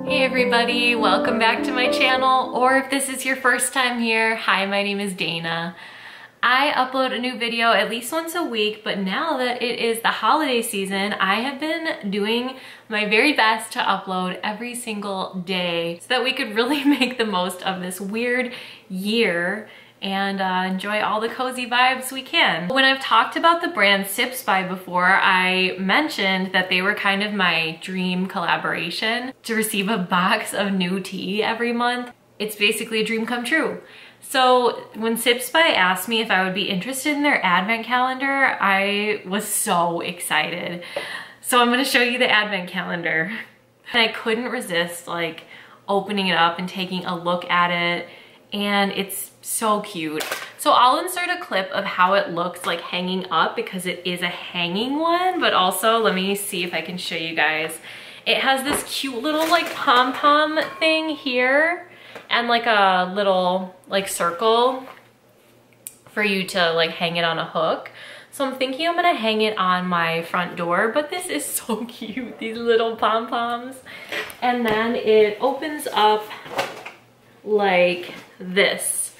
Hey everybody, welcome back to my channel, or if this is your first time here, hi, my name is Dana. I upload a new video at least once a week, but now that it is the holiday season, I have been doing my very best to upload every single day so that we could really make the most of this weird year and enjoy all the cozy vibes we can. When I've talked about the brand Sips By before, I mentioned that they were kind of my dream collaboration to receive a box of new tea every month. It's basically a dream come true. So when Sips By asked me if I would be interested in their advent calendar, I was so excited. So I'm gonna show you the advent calendar. And I couldn't resist like opening it up and taking a look at it, and it's so cute. So I'll insert a clip of how it looks like hanging up because it is a hanging one, but also let me see if I can show you guys. It has this cute little like pom-pom thing here and like a little like circle for you to like hang it on a hook. So I'm thinking I'm gonna hang it on my front door, but this is so cute, these little pom-poms. And then it opens up like this,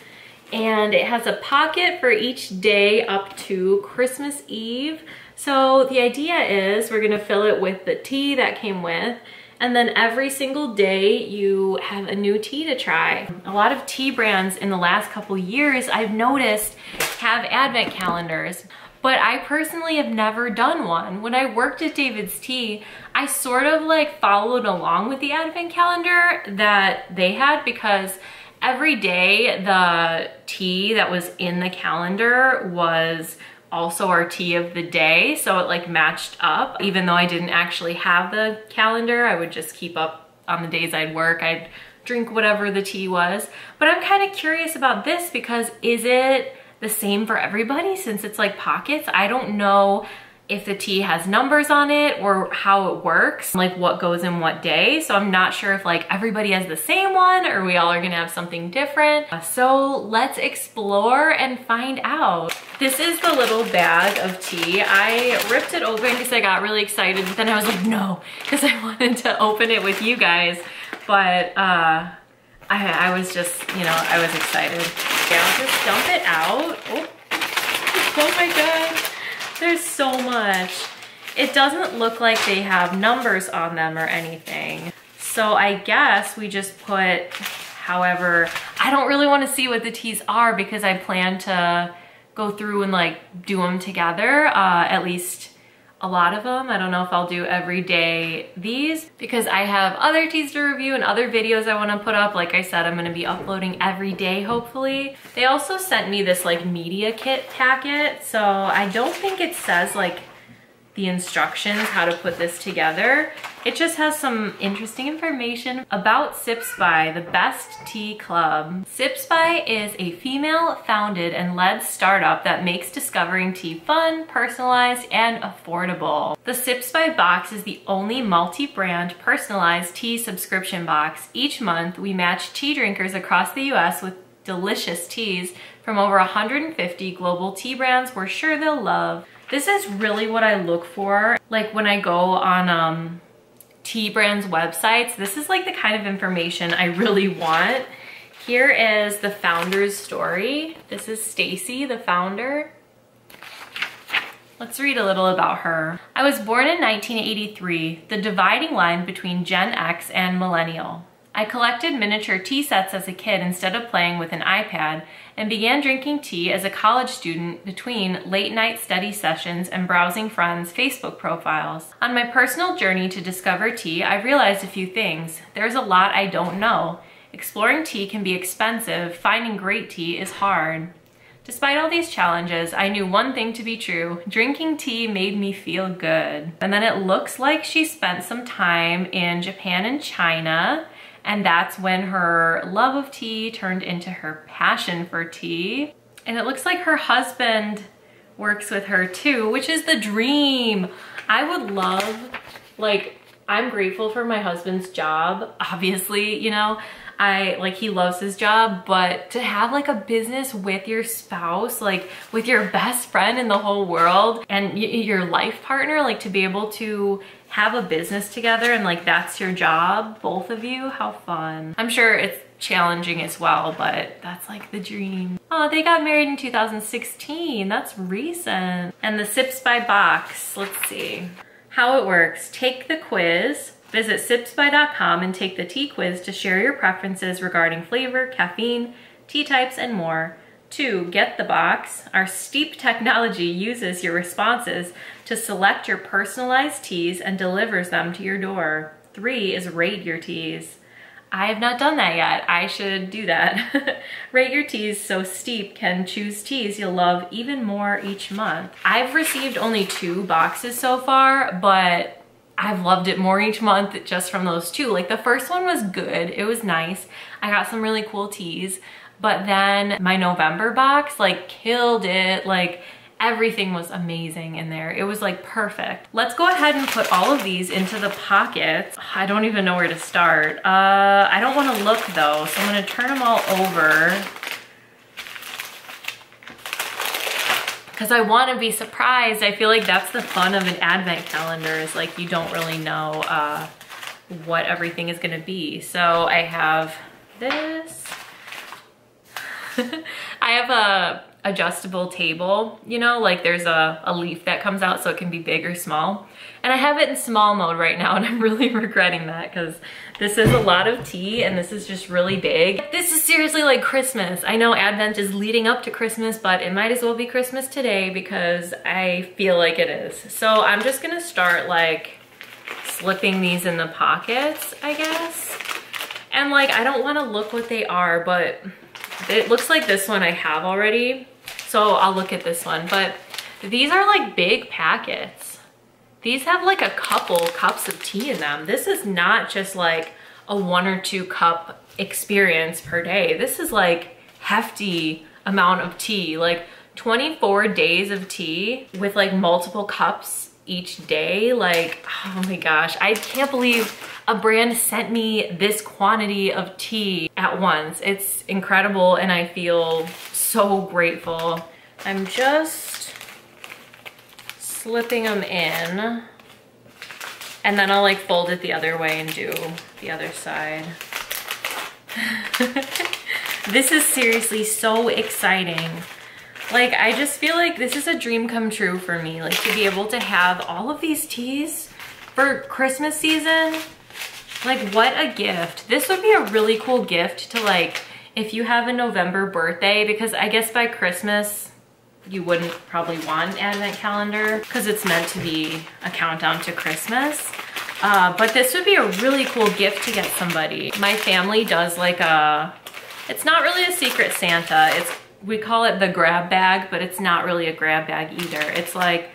and it has a pocket for each day up to Christmas Eve. So the idea is we're gonna fill it with the tea that came with, and then every single day you have a new tea to try. A lot of tea brands in the last couple years I've noticed have advent calendars, but I personally have never done one. When I worked at David's Tea, I sort of like followed along with the advent calendar that they had because every day the tea that was in the calendar was also our tea of the day, so it like matched up. Even though I didn't actually have the calendar, I would just keep up on the days I'd work. I'd drink whatever the tea was. But I'm kind of curious about this because is it the same for everybody since it's like pockets? I don't know if the tea has numbers on it or how it works, like what goes in what day. So I'm not sure if like everybody has the same one or we all are gonna have something different. So let's explore and find out. This is the little bag of tea. I ripped it open because I got really excited, but then I was like, no, because I wanted to open it with you guys. But I was just, you know, I was excited. Yeah, I'll just dump it out. Oh my God. There's so much. It doesn't look like they have numbers on them or anything. So I guess we just put however, I don't really want to see what the teas are because I plan to go through and like do them together, at least a lot of them. I don't know if I'll do every day these because I have other teas to review and other videos I want to put up. Like I said, I'm going to be uploading every day, hopefully. They also sent me this like media kit packet, so I don't think it says like the instructions how to put this together. It just has some interesting information about Sips By, the best tea club. Sips By is a female-founded and led startup that makes discovering tea fun, personalized, and affordable. The Sips By box is the only multi-brand personalized tea subscription box. Each month, we match tea drinkers across the US with delicious teas from over 150 global tea brands we're sure they'll love. This is really what I look for. Like when I go on tea brands websites, this is like the kind of information I really want. Here is the founder's story. This is Stacy, the founder. Let's read a little about her. I was born in 1983, the dividing line between Gen X and Millennial. I collected miniature tea sets as a kid instead of playing with an iPad and began drinking tea as a college student between late night study sessions and browsing friends' Facebook profiles. On my personal journey to discover tea, I realized a few things. There's a lot I don't know. Exploring tea can be expensive. Finding great tea is hard. Despite all these challenges, I knew one thing to be true. Drinking tea made me feel good. And then it looks like she spent some time in Japan and China, and that's when her love of tea turned into her passion for tea. And it looks like her husband works with her too, which is the dream. I would love, like, I'm grateful for my husband's job, obviously, you know. He loves his job, but to have like a business with your spouse, like with your best friend in the whole world and your life partner, like to be able to have a business together and like that's your job, both of you, how fun. I'm sure it's challenging as well, but that's like the dream. Oh, they got married in 2016. That's recent. And the Sips by Box, let's see how it works. Take the quiz. Visit sipsby.com and take the tea quiz to share your preferences regarding flavor, caffeine, tea types, and more. 2, get the box. Our steep technology uses your responses to select your personalized teas and delivers them to your door. 3 is rate your teas. I have not done that yet. I should do that. Rate your teas so Steep can choose teas you'll love even more each month. I've received only 2 boxes so far, but I've loved it more each month just from those 2. Like the first one was good, it was nice. I got some really cool teas, but then my November box like killed it. Like everything was amazing in there. It was like perfect. Let's go ahead and put all of these into the pockets. I don't even know where to start. I don't want to look though, so I'm gonna turn them all over, because I want to be surprised. I feel like that's the fun of an advent calendar, is like you don't really know what everything is gonna be. So I have this. I have a adjustable table, you know, like there's a leaf that comes out so it can be big or small. And I have it in small mode right now and I'm really regretting that because this is a lot of tea and this is just really big. This is seriously like Christmas. I know Advent is leading up to Christmas, but it might as well be Christmas today because I feel like it is. So I'm just gonna start like slipping these in the pockets, I guess. And like, I don't wanna look what they are, but it looks like this one I have already. So I'll look at this one, but these are like big packets. These have like a couple cups of tea in them. This is not just like a 1 or 2 cup experience per day. This is like hefty amount of tea, like 24 days of tea with like multiple cups each day. Like, oh my gosh, I can't believe a brand sent me this quantity of tea at once. It's incredible and I feel so grateful. I'm just slipping them in and then I'll like fold it the other way and do the other side. This is seriously so exciting. Like, I just feel like this is a dream come true for me, like to be able to have all of these teas for Christmas season. Like, what a gift. This would be a really cool gift to like, if you have a November birthday, because I guess by Christmas, you wouldn't probably want an advent calendar because it's meant to be a countdown to Christmas. But this would be a really cool gift to get somebody. My family does like it's not really a Secret Santa. We call it the grab bag, but it's not really a grab bag either. It's like,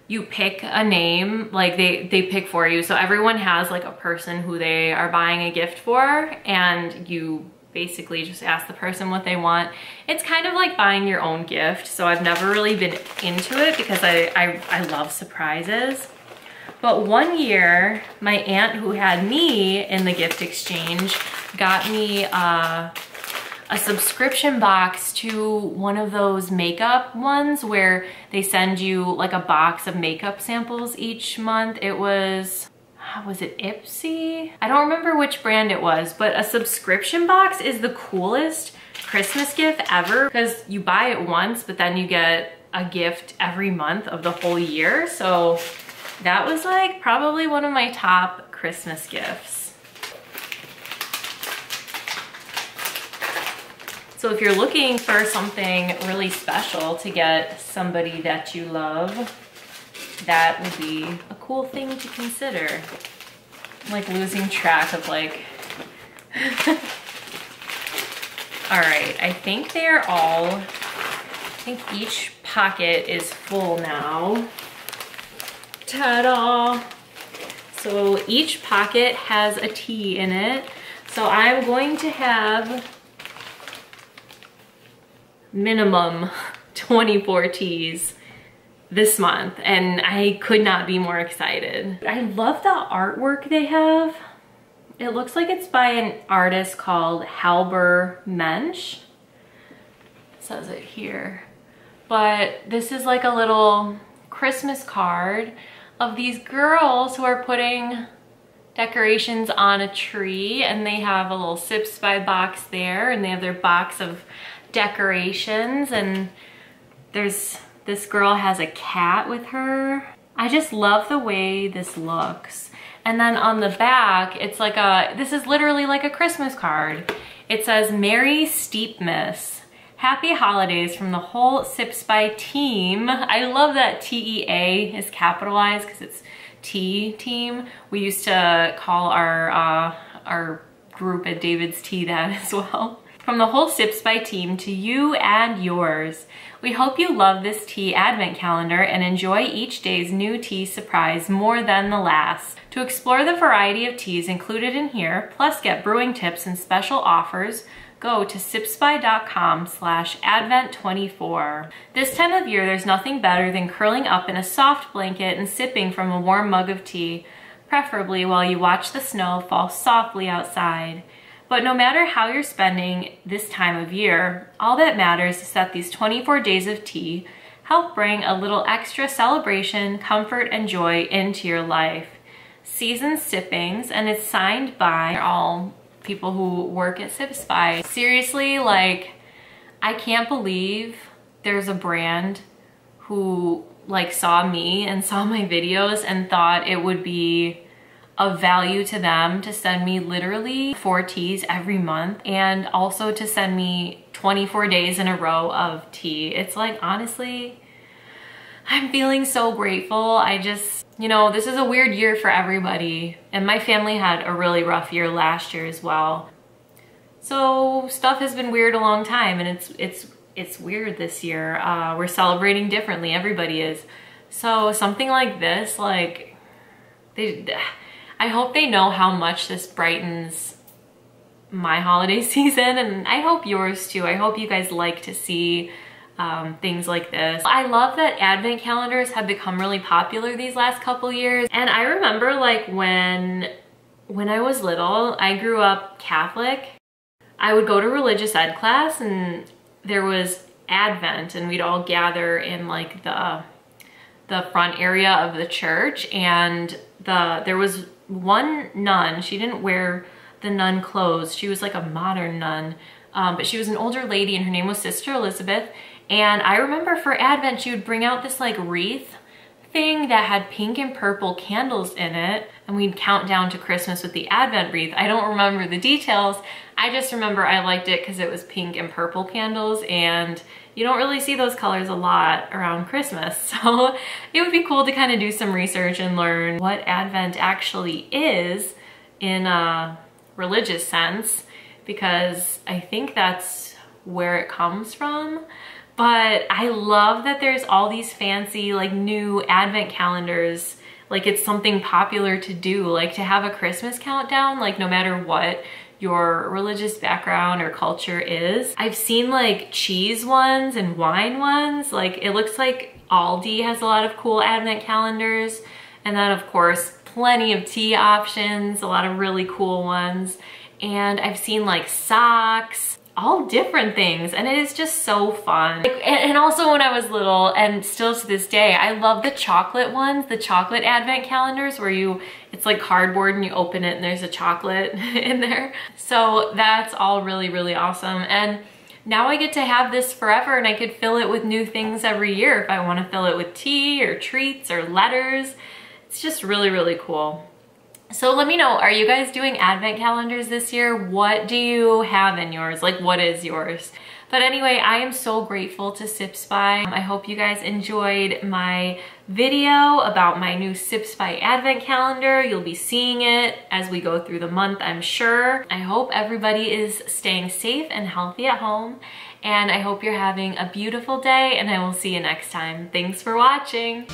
you pick a name, like they pick for you. So everyone has like a person who they are buying a gift for and you basically just ask the person what they want. It's kind of like buying your own gift. So I've never really been into it because I love surprises. But one year, my aunt who had me in the gift exchange got me a subscription box to one of those makeup ones where they send you like a box of makeup samples each month. It was it Ipsy? I don't remember which brand it was, but a subscription box is the coolest Christmas gift ever because you buy it once, but then you get a gift every month of the whole year. So that was like probably one of my top Christmas gifts. So if you're looking for something really special to get somebody that you love, that would be a cool thing to consider. I'm like losing track of like, all right, I think they're all, I think each pocket is full now. Ta-da! So each pocket has a tea in it. So I'm going to have minimum 24 teas this month and I could not be more excited. I love the artwork they have It looks like it's by an artist called Halber Mensch. It says it here. But this is like a little Christmas card of these girls who are putting decorations on a tree, and they have a little Sips by box there, and they have their box of decorations, and this girl has a cat with her. I just love the way this looks. And then on the back, it's like this is literally like a Christmas card. It says, Merry Steepmas. Happy holidays from the whole Sips by team. I love that TEA is capitalized because it's team. We used to call our group at David's Tea that as well. From the whole Sips by team to you and yours. We hope you love this tea advent calendar and enjoy each day's new tea surprise more than the last. To explore the variety of teas included in here, plus get brewing tips and special offers, go to sipsby.com/advent24. This time of year, there's nothing better than curling up in a soft blanket and sipping from a warm mug of tea, preferably while you watch the snow fall softly outside. But no matter how you're spending this time of year, all that matters is that these 24 days of tea help bring a little extra celebration, comfort, and joy into your life. Seasoned Sippings, and it's signed by all people who work at Sips by. Seriously, like, I can't believe there's a brand who like saw me and saw my videos and thought it would be of value to them to send me literally 4 teas every month, and also to send me 24 days in a row of tea. It's like, honestly, I'm feeling so grateful. I just, you know, this is a weird year for everybody, and my family had a really rough year last year as well. So stuff has been weird a long time, and it's weird this year. We're celebrating differently, everybody is. So something like this, like, I hope they know how much this brightens my holiday season, and I hope yours too. I hope you guys like to see things like this. I love that advent calendars have become really popular these last couple years. And I remember, like, when I was little, I grew up Catholic. I would go to religious ed class, and there was Advent, and we'd all gather in like the front area of the church, and there was one nun. She didn't wear the nun clothes. She was like a modern nun, but she was an older lady, and her name was Sister Elizabeth. And I remember for Advent, she would bring out this like wreath thing that had pink and purple candles in it, and we'd count down to Christmas with the Advent wreath. I don't remember the details. I just remember I liked it because it was pink and purple candles, and you don't really see those colors a lot around Christmas. So it would be cool to kind of do some research and learn what Advent actually is in a religious sense, because I think that's where it comes from. But I love that there's all these fancy like new advent calendars. Like, it's something popular to do, like to have a Christmas countdown, like no matter what your religious background or culture is. I've seen like cheese ones and wine ones. Like, it looks like Aldi has a lot of cool advent calendars. And then of course, plenty of tea options, a lot of really cool ones. And I've seen like socks, all different things, and it is just so fun. And also when I was little, and still to this day, I love the chocolate ones, the chocolate advent calendars where it's like cardboard and you open it and there's a chocolate in there. So that's all really, really awesome. And now I get to have this forever, and I could fill it with new things every year if I want to fill it with tea or treats or letters. It's just really, really cool. So let me know, are you guys doing advent calendars this year? What do you have in yours? Like, what is yours? But anyway, I am so grateful to Sips by. I hope you guys enjoyed my video about my new Sips by advent calendar. You'll be seeing it as we go through the month, I'm sure. I hope everybody is staying safe and healthy at home, and I hope you're having a beautiful day, and I will see you next time. Thanks for watching.